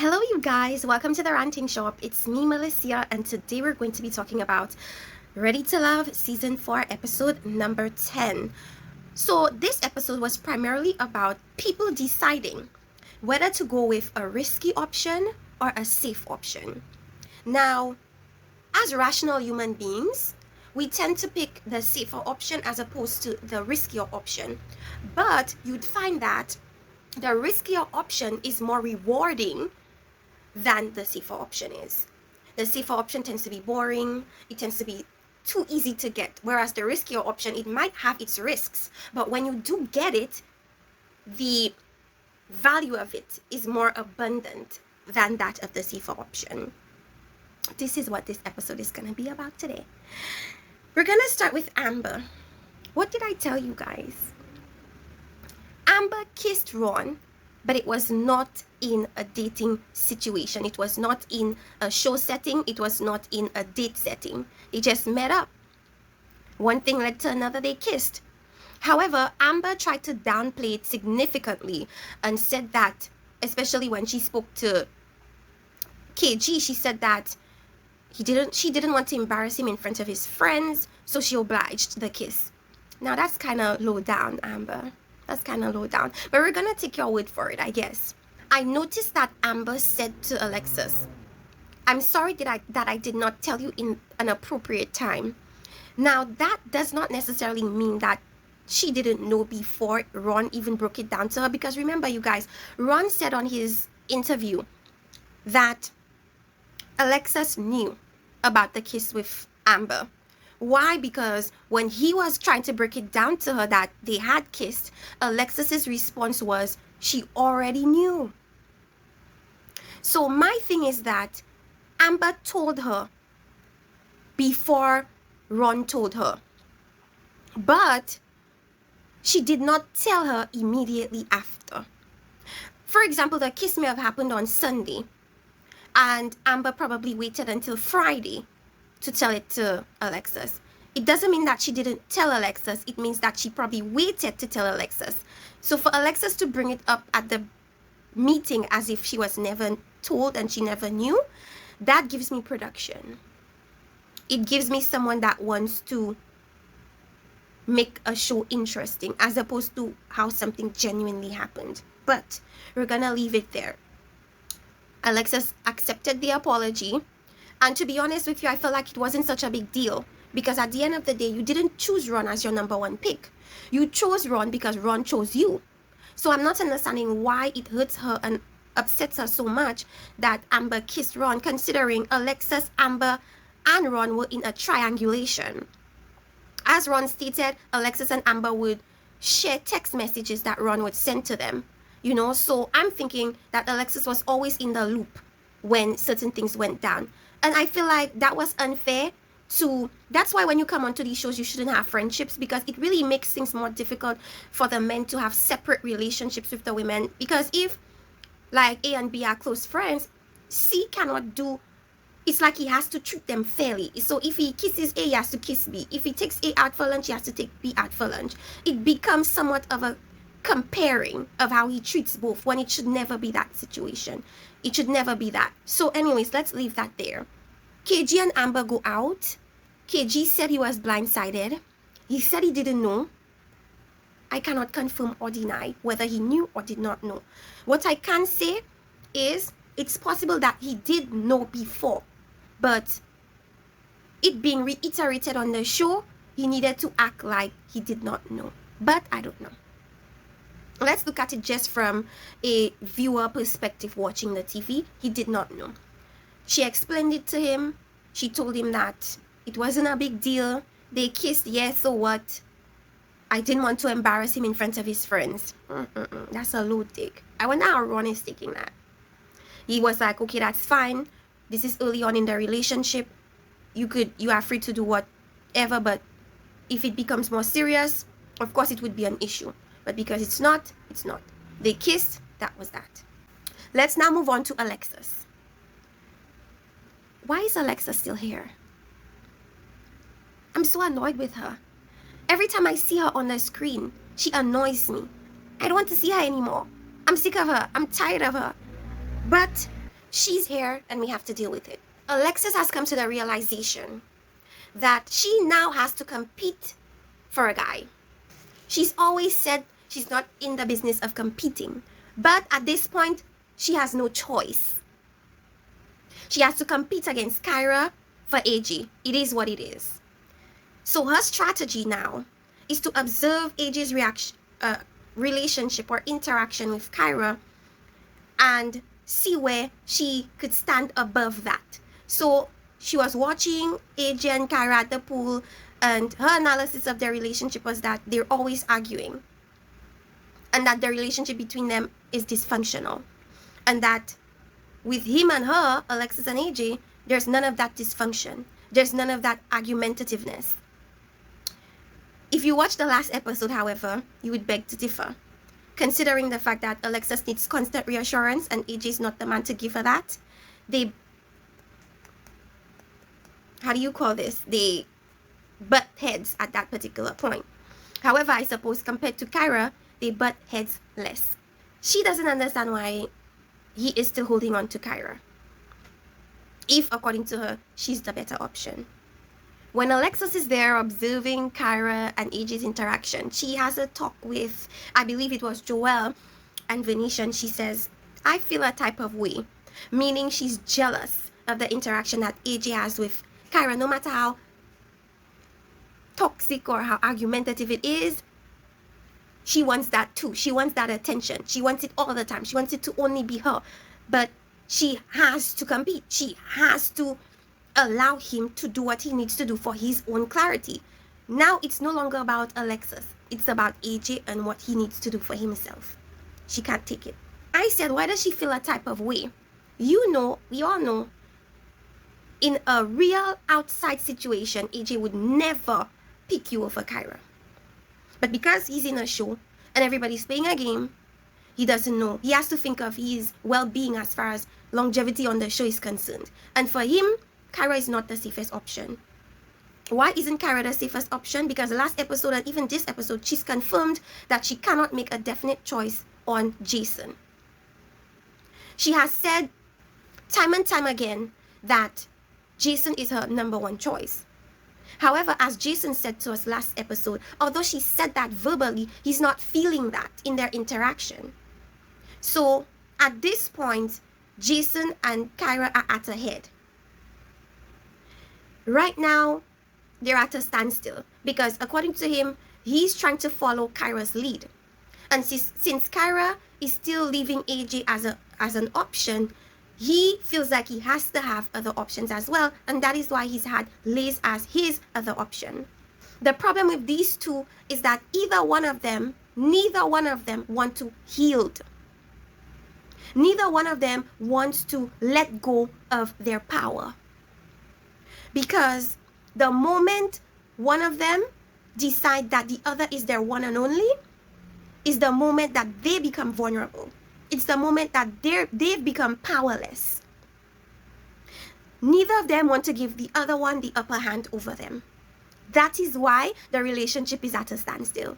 Hello, you guys. Welcome to the Ranting Shop. It's me, Melissa, and today we're going to be talking about Ready to Love Season 4, episode number 10. So, this episode was primarily about people deciding whether to go with a risky option or a safe option. Now, as rational human beings, we tend to pick the safer option as opposed to the riskier option. But you'd find that the riskier option is more rewarding than the safer option is. The safer option tends to be boring, it tends to be too easy to get, whereas the riskier option, it might have its risks, but when you do get it, the value of it is more abundant than that of the safer option. This is what this episode is going to be about today. We're going to start with Amber. What did I tell you guys? Amber kissed Ron, but it was not in a dating situation. It was not in a show setting. It was not in a date setting. They just met up. One thing led to another, they kissed. However, Amber tried to downplay it significantly and said that, especially when she spoke to KG, she said that she didn't want to embarrass him in front of his friends, so she obliged the kiss. Now that's kind of low down, Amber. That's kind of low down. But we're going to take your word for it, I guess. I noticed that Amber said to Alexis, I'm sorry that I did not tell you in an appropriate time. Now, that does not necessarily mean that she didn't know before Ron even broke it down to her. Because remember, you guys, Ron said on his interview that Alexis knew about the kiss with Amber. Why? Because when he was trying to break it down to her that they had kissed, Alexis's response was she already knew. So my thing is that Amber told her before Ron told her, but she did not tell her immediately after. For example, the kiss may have happened on Sunday, and Amber probably waited until Friday to tell it to Alexis. It doesn't mean that she didn't tell Alexis. It means that she probably waited to tell Alexis. So for Alexis to bring it up at the meeting as if she was never told and she never knew, that gives me production. It gives me someone that wants to make a show interesting as opposed to how something genuinely happened. But we're gonna leave it there. Alexis accepted the apology. And to be honest with you, I felt like it wasn't such a big deal because at the end of the day, you didn't choose Ron as your number one pick. You chose Ron because Ron chose you. So I'm not understanding why it hurts her and upsets her so much that Amber kissed Ron, considering Alexis, Amber, and Ron were in a triangulation. As Ron stated, Alexis and Amber would share text messages that Ron would send to them. You know, so I'm thinking that Alexis was always in the loop when certain things went down. And I feel like that was unfair to, that's why when you come onto these shows, you shouldn't have friendships, because it really makes things more difficult for the men to have separate relationships with the women. Because if like A and B are close friends, C cannot do, it's like he has to treat them fairly. So if he kisses A, he has to kiss B. If he takes A out for lunch, he has to take B out for lunch. It becomes somewhat of a comparing of how he treats both, when it should never be that situation. It should never be that. So anyways, let's leave that there. KG and Amber go out. KG said he was blindsided. He said he didn't know. I cannot confirm or deny whether he knew or did not know. What I can say is it's possible that he did know before, but it being reiterated on the show, he needed to act like he did not know. But I don't know. Let's look at it just from a viewer perspective watching the TV. He did not know. She explained it to him. She told him that it wasn't a big deal. They kissed, yes, so what? I didn't want to embarrass him in front of his friends. That's a low take. I wonder how Ron is taking that. He was like, okay, that's fine. This is early on in the relationship. You are free to do whatever, but if it becomes more serious, of course it would be an issue. But because it's not, it's not. They kissed, that was that. Let's now move on to Alexis. Why is Alexis still here? I'm so annoyed with her. Every time I see her on the screen, she annoys me. I don't want to see her anymore. I'm sick of her. I'm tired of her. But she's here and we have to deal with it. Alexis has come to the realization that she now has to compete for a guy. She's always said she's not in the business of competing, but at this point, she has no choice. She has to compete against Kyra for AJ. It is what it is. So her strategy now is to observe AJ's relationship or interaction with Kyra and see where she could stand above that. So she was watching AJ and Kyra at the pool, and her analysis of their relationship was that they're always arguing and that the relationship between them is dysfunctional, and that with him and her, Alexis and AJ, there's none of that dysfunction. There's none of that argumentativeness. If you watch the last episode, however, you would beg to differ, considering the fact that Alexis needs constant reassurance and AJ is not the man to give her that. They butt heads at that particular point. However, I suppose compared to Kyra, they butt heads less. She doesn't understand why he is still holding on to Kyra, if according to her, she's the better option. When Alexis is there observing Kyra and AJ's interaction, she has a talk with, I believe it was Joelle and Venetian. She says, I feel a type of way, meaning she's jealous of the interaction that AJ has with Kyra. No matter how toxic or how argumentative it is, she wants that too. She wants that attention. She wants it all the time. She wants it to only be her. But she has to compete. She has to allow him to do what he needs to do for his own clarity. Now it's no longer about Alexis. It's about AJ and what he needs to do for himself. She can't take it. I said, why does she feel a type of way? You know, we all know, in a real outside situation, AJ would never pick you over Kyra. But because he's in a show and everybody's playing a game, he doesn't know. He has to think of his well-being as far as longevity on the show is concerned. And for him, Kyra is not the safest option. Why isn't Kyra the safest option? Because the last episode and even this episode, she's confirmed that she cannot make a definite choice on Jason. She has said time and time again that Jason is her number one choice. However, as Jason said to us last episode, although she said that verbally, he's not feeling that in their interaction. So at this point, Jason and Kyra are at a head. Right now, they're at a standstill because according to him, he's trying to follow Kyra's lead. And since Kyra is still leaving AJ as an option, he feels like he has to have other options as well, and that is why he's had Liz as his other option. The problem with these two is that neither one of them want to yield. Neither one of them wants to let go of their power. Because the moment one of them decide that the other is their one and only, is the moment that they become vulnerable. It's the moment that they've become powerless. Neither of them want to give the other one the upper hand over them. That is why the relationship is at a standstill.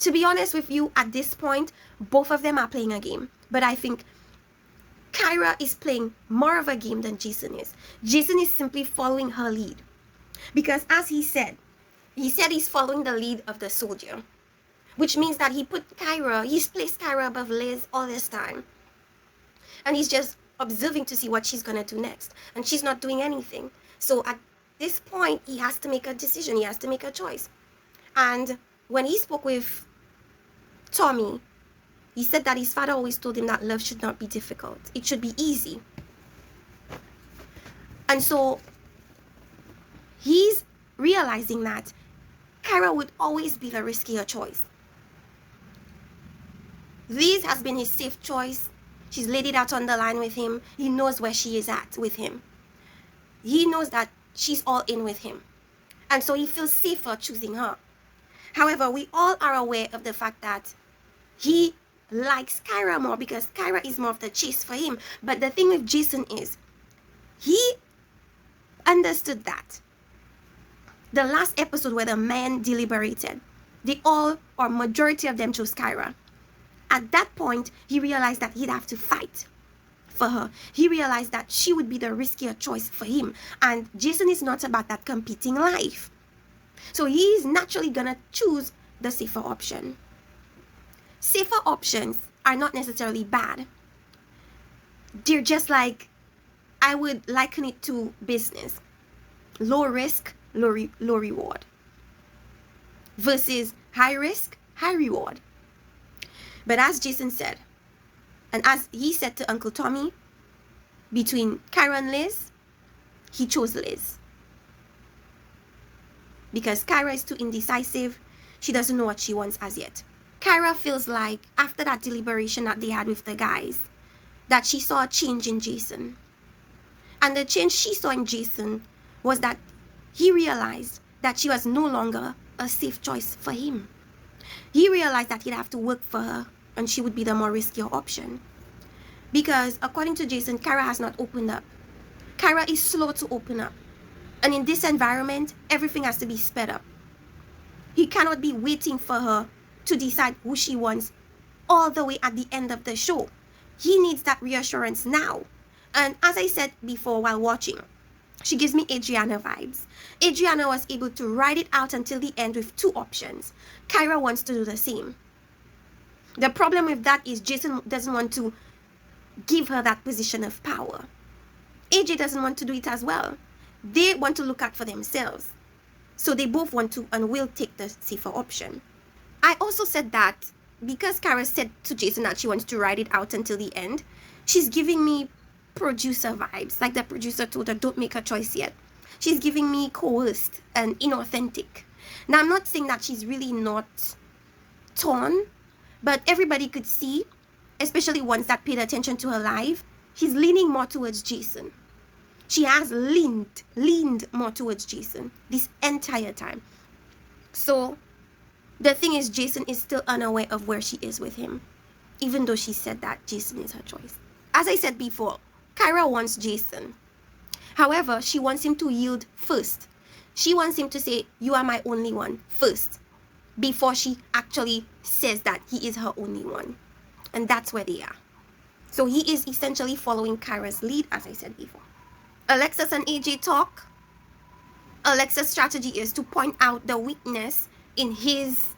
To be honest with you, at this point, both of them are playing a game. But I think Kyra is playing more of a game than Jason is. Jason is simply following her lead. Because as he said he's following the lead of the soldier. Which means that he's placed Kyra above Liz all this time. And he's just observing to see what she's going to do next. And she's not doing anything. So at this point, he has to make a decision. He has to make a choice. And when he spoke with Tommy, he said that his father always told him that love should not be difficult. It should be easy. And so he's realizing that Kyra would always be the riskier choice. Liz has been his safe choice. She's laid it out on the line with him. He knows where she is at with him. He knows that she's all in with him. And so he feels safer choosing her. However, we all are aware of the fact that he likes Kyra more because Kyra is more of the chase for him. But the thing with Jason is, he understood that. The last episode where the men deliberated, they all, or majority of them, chose Kyra. At that point, he realized that he'd have to fight for her. He realized that she would be the riskier choice for him. And Jason is not about that competing life. So he is naturally gonna choose the safer option. Safer options are not necessarily bad. They're just like, I would liken it to business. Low risk, low reward. Versus high risk, high reward. But as Jason said, and as he said to Uncle Tommy, between Kyra and Liz, he chose Liz. Because Kyra is too indecisive. She doesn't know what she wants as yet. Kyra feels like after that deliberation that they had with the guys, that she saw a change in Jason. And the change she saw in Jason was that he realized that she was no longer a safe choice for him. He realized that he'd have to work for her and she would be the more riskier option. Because according to Jason, Kyra has not opened up. Kyra is slow to open up. And in this environment, everything has to be sped up. He cannot be waiting for her to decide who she wants all the way at the end of the show. He needs that reassurance now. And as I said before while watching, she gives me Adriana vibes. Adriana was able to ride it out until the end with 2 options. Kyra wants to do the same. The problem with that is Jason doesn't want to give her that position of power. AJ doesn't want to do it as well. They want to look out for themselves. So they both want to and will take the safer option. I also said that because Kyra said to Jason that she wants to ride it out until the end, she's giving me producer vibes. Like the producer told her, don't make a choice yet. She's giving me coerced and inauthentic. Now, I'm not saying that she's really not torn, but everybody could see, especially ones that paid attention to her live, she's leaning more towards Jason. She has leaned more towards Jason this entire time. So the thing is, Jason is still unaware of where she is with him, even though she said that Jason is her choice. As I said before, Kyra wants Jason. However, she wants him to yield first. She wants him to say, you are my only one first, before she actually says that he is her only one. And that's where they are. So he is essentially following Kyra's lead, as I said before. Alexis and AJ talk. Alexis' strategy is to point out the weakness in his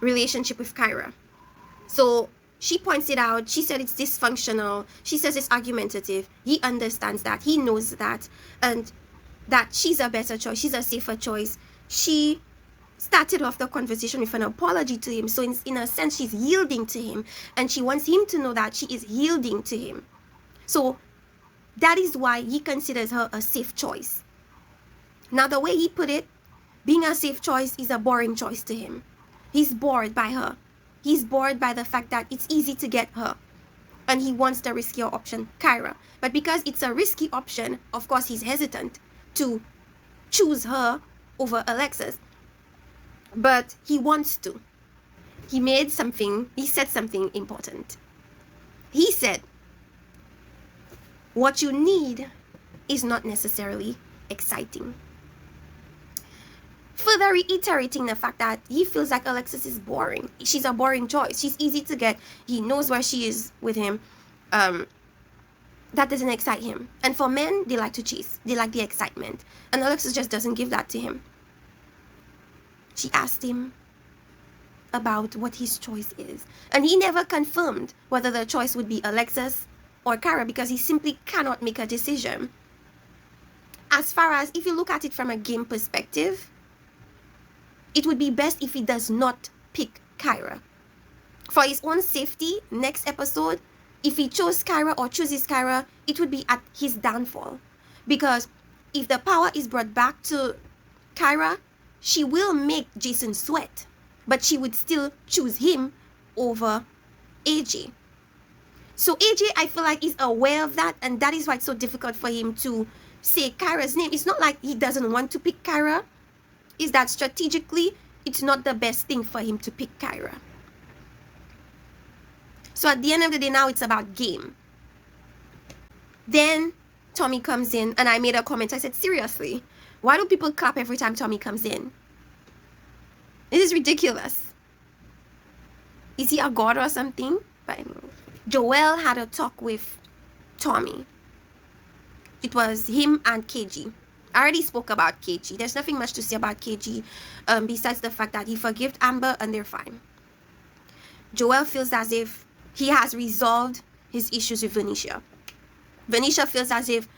relationship with Kyra. So she points it out. She said it's dysfunctional. She says it's argumentative. He understands that. He knows that. And that she's a better choice. She's a safer choice. She started off the conversation with an apology to him. So in a sense, she's yielding to him. And she wants him to know that she is yielding to him. So that is why he considers her a safe choice. Now, the way he put it, being a safe choice is a boring choice to him. He's bored by her. He's bored by the fact that it's easy to get her. And he wants the riskier option, Kyra. But because it's a risky option, of course, he's hesitant to choose her over Alexis. But he wants to. He said something important. He said, what you need is not necessarily exciting. Further reiterating the fact that he feels like Alexis is boring. She's a boring choice. She's easy to get. He knows where she is with him. That doesn't excite him. And for men, they like to chase. They like the excitement. And Alexis just doesn't give that to him. She asked him about what his choice is. And he never confirmed whether the choice would be Alexis or Kyra, because he simply cannot make a decision. As far as, if you look at it from a game perspective, it would be best if he does not pick Kyra. For his own safety, next episode, if he chose Kyra or chooses Kyra, it would be at his downfall. Because if the power is brought back to Kyra, she will make Jason sweat. But she would still choose him over AJ. So AJ, I feel like, is aware of that, and that is why it's so difficult for him to say Kyra's name. It's not like he doesn't want to pick Kyra. It's that strategically, it's not the best thing for him to pick Kyra. So at the end of the day, now it's about game. Then Tommy comes in, and I made a comment. I said, seriously, why do people clap every time Tommy comes in? This is ridiculous. Is he a god or something? But anyway. Joel had a talk with Tommy. It was him and KG. I already spoke about KG. There's nothing much to say about KG besides the fact that he forgave Amber and they're fine. Joel feels as if he has resolved his issues with Venetia. Venetia feels as if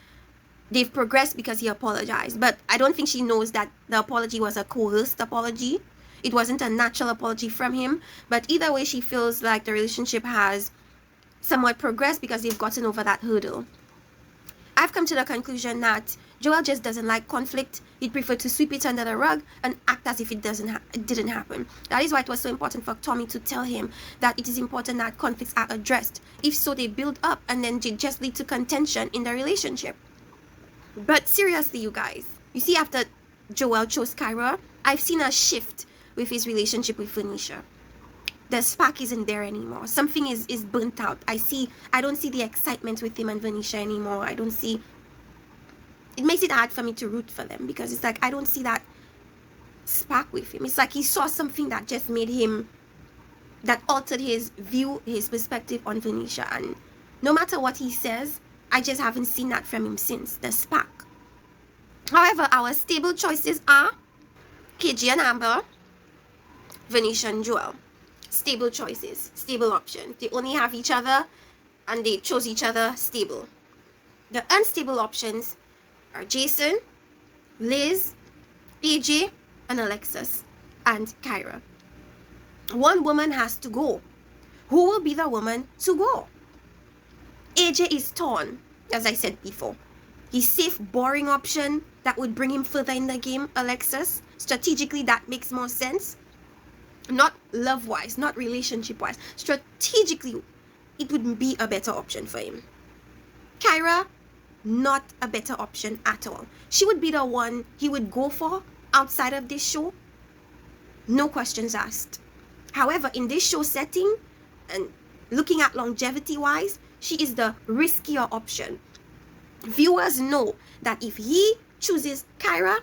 they've progressed because he apologized. But I don't think she knows that the apology was a coerced apology. It wasn't a natural apology from him. But either way, she feels like the relationship has somewhat progressed because they've gotten over that hurdle. I've come to the conclusion that Joel just doesn't like conflict. He'd prefer to sweep it under the rug and act as if it didn't happen. That is why it was so important for Tommy to tell him that it is important that conflicts are addressed. If so, they build up and then they just lead to contention in the relationship. But seriously, you guys, you see, after Joel chose Kyra, I've seen a shift with his relationship with Venetia. The spark isn't there anymore. Something is burnt out. I don't see the excitement with him and Venetia anymore. It makes it hard for me to root for them because it's like I don't see that spark with him. It's like he saw something that just that altered his view, his perspective on Venetia. And no matter what he says, I just haven't seen that from him since, the spark. However, our stable choices are KG and Amber, Venetia and Joel. Stable choices, stable options. They only have each other and they chose each other stable. The unstable options are Jason, Liz, AJ, and Alexis, and Kyra. One woman has to go. Who will be the woman to go? AJ is torn, as I said before. His safe, boring option that would bring him further in the game, Alexis. Strategically, that makes more sense. Not love-wise, not relationship-wise. Strategically, it would be a better option for him. Kyra, not a better option at all. She would be the one he would go for outside of this show. No questions asked. However, in this show setting, and looking at longevity-wise, she is the riskier option. Viewers know that if he chooses Kyra,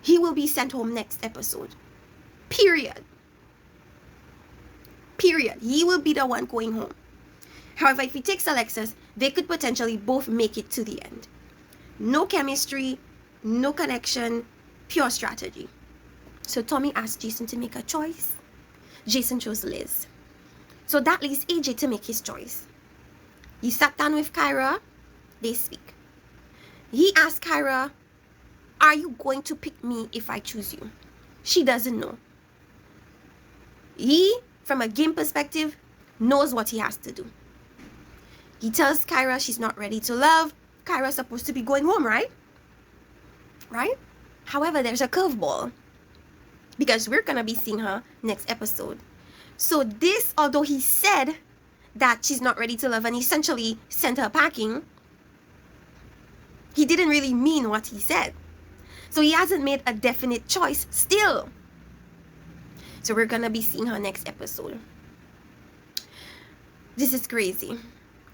he will be sent home next episode. Period. He will be the one going home. However, if he takes Alexis, they could potentially both make it to the end. No chemistry, no connection, pure strategy. So Tommy asked Jason to make a choice. Jason chose Liz. So that leaves AJ to make his choice. He sat down with Kyra. They speak. He asked Kyra, "Are you going to pick me if I choose you?" She doesn't know. He, from a game perspective, knows what he has to do. He tells Kyra she's not ready to love. Kyra's supposed to be going home, right? Right? However, there's a curveball. Because we're going to be seeing her next episode. So this, although he said that she's not ready to love and essentially sent her packing, he didn't really mean what he said. So he hasn't made a definite choice still. So we're going to be seeing her next episode. This is crazy.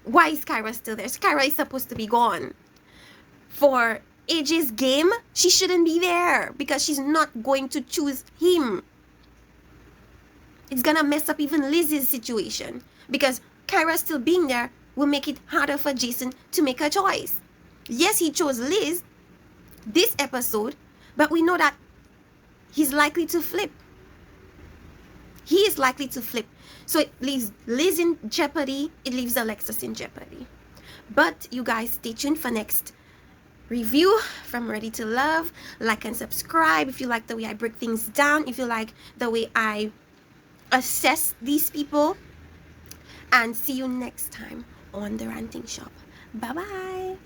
Why is Kyra still there? Kyra is supposed to be gone. For AJ's game, she shouldn't be there because she's not going to choose him. It's going to mess up even Liz's situation because Kyra still being there will make it harder for Jason to make a choice. Yes, he chose Liz this episode, but we know that he's likely to flip. He is likely to flip. So it leaves Liz in jeopardy. It leaves Alexis in jeopardy. But you guys stay tuned for next review from Ready to Love. Like and subscribe if you like the way I break things down. If you like the way I assess these people. And see you next time on The Ranting Shop. Bye-bye.